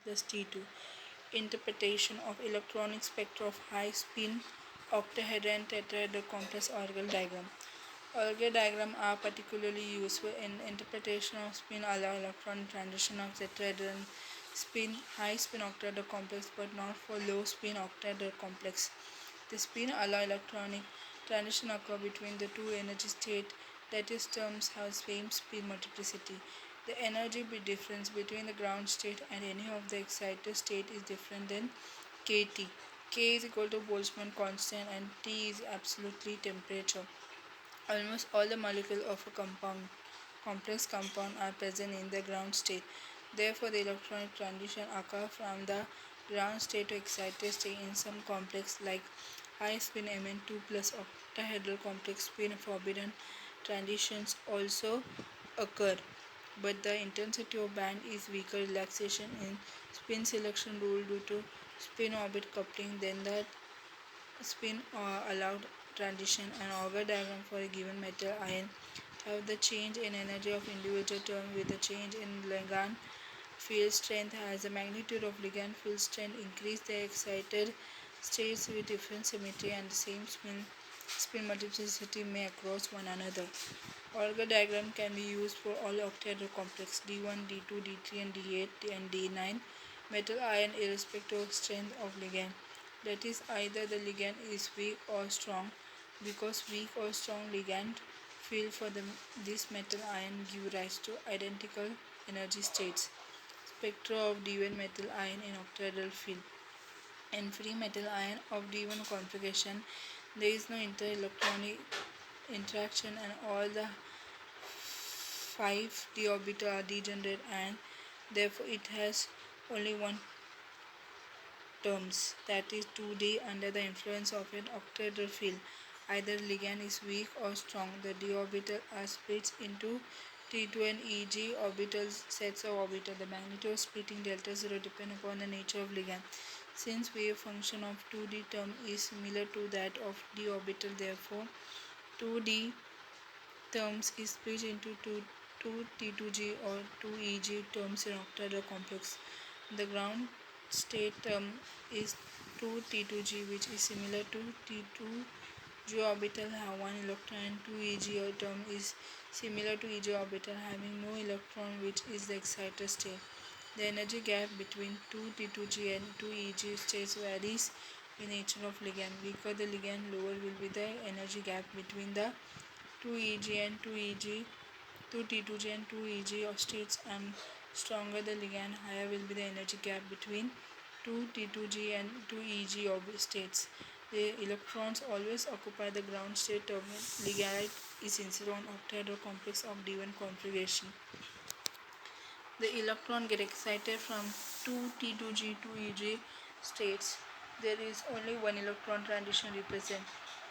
plus T2. Interpretation of electronic spectra of high-spin octahedral and tetrahedral complex orbital diagram. Orbital diagrams are particularly useful in interpretation of spin electron transition of tetrahedral and spin high-spin octahedral complex, but not for low-spin octahedral complex. The spin allow electronic transition occur between the two energy states. Lattice terms have same spin multiplicity. The energy difference between the ground state and any of the excited state is different than kT. K is equal to Boltzmann constant and T is absolutely temperature. Almost all the molecules of a complex compound are present in the ground state. Therefore, the electronic transition occurs from the ground state to excited state in some complex like high spin Mn2 plus octahedral complex spin forbidden transitions also occur, but the intensity of band is weaker. Relaxation in spin selection rule due to spin orbit coupling than the spin allowed transition. An Auger diagram for a given metal ion have the change in energy of individual term with the change in ligand field strength. As the magnitude of ligand field strength increase, the excited states with different symmetry and the same spin multiplicity may across one another. Auger diagram can be used for all octahedral complex D1, D2, D3 and D8 and D9 metal ion irrespective of strength of ligand. That is, either the ligand is weak or strong, because weak or strong ligand field for this metal ion give rise to identical energy states. Spectra of D1 metal ion in octahedral field. In free metal ion of D1 configuration, there is no inter-electronic interaction and all the 5 d orbitals are degenerate, and therefore it has only one terms, that is 2D under the influence of an octahedral field. Either ligand is weak or strong. The d orbitals are split into T2 and Eg orbital sets of orbitals. The magnitude of splitting delta 0 depends upon the nature of ligand. Since wave function of 2D term is similar to that of d orbital, therefore 2D terms is split into two T2G or 2Eg terms in octahedral complex. The ground state term is 2T2G, which is similar to T2G orbital have one electron, and 2Eg term is similar to Eg orbital having no electron, which is the excited state. The energy gap between 2T2G and 2Eg states varies in nature of ligand. Weaker the ligand, lower will be the energy gap between the 2Eg and 2T2G and 2Eg states, and stronger the ligand, higher will be the energy gap between 2T2G and 2Eg states. The electrons always occupy the ground state terminal. Ligand is instead on octahedral complex of D1 configuration. The electron get excited from 2T2G to Eg states. There is only one electron transition represent.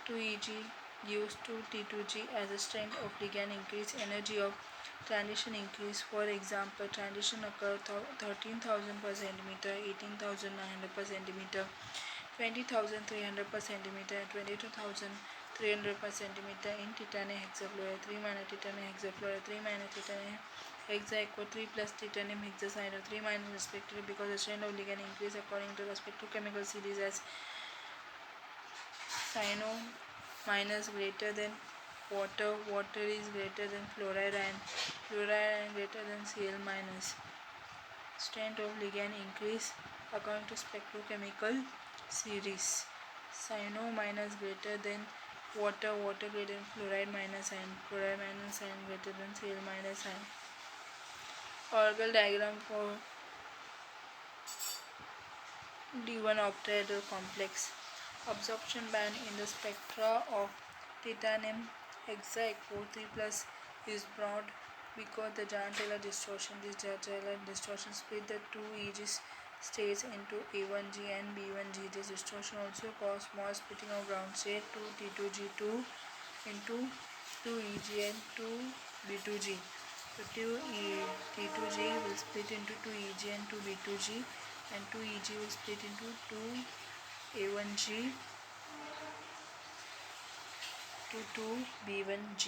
2Eg gives 2T2G as a strength of ligand increase, energy of transition increase. For example, transition occur 13,000 per centimeter, 18,900 per centimeter, 20,300 per centimeter, 22,300 per centimeter in titanium hexafluoride, 3 minus titanium hexafluoride, 3 minus titanium hexa equal 3 plus titanium hexacyanide, 3 minus respectively, because the strength of ligand increase according to the spectrochemical series as cyano minus greater than water, water is greater than fluoride, and fluoride and greater than Cl minus. Strength of ligand increase according to spectrochemical series. Cyano minus greater than water, water greater than fluoride minus ion, fluoride minus ion greater than Cl minus ion. Orbital diagram for D1 octahedral complex. Absorption band in the spectra of titanium hexa equal 3 plus is broad because the giant Taylor distortion. This giant Taylor distortion split the two Eg states into A1G and B1G. This distortion also causes small splitting of ground state 2T2G2 into 2Eg and 2B2G. So 2T2G will split into 2Eg and 2B2G, and 2Eg will split into 2A1G to 2B1G.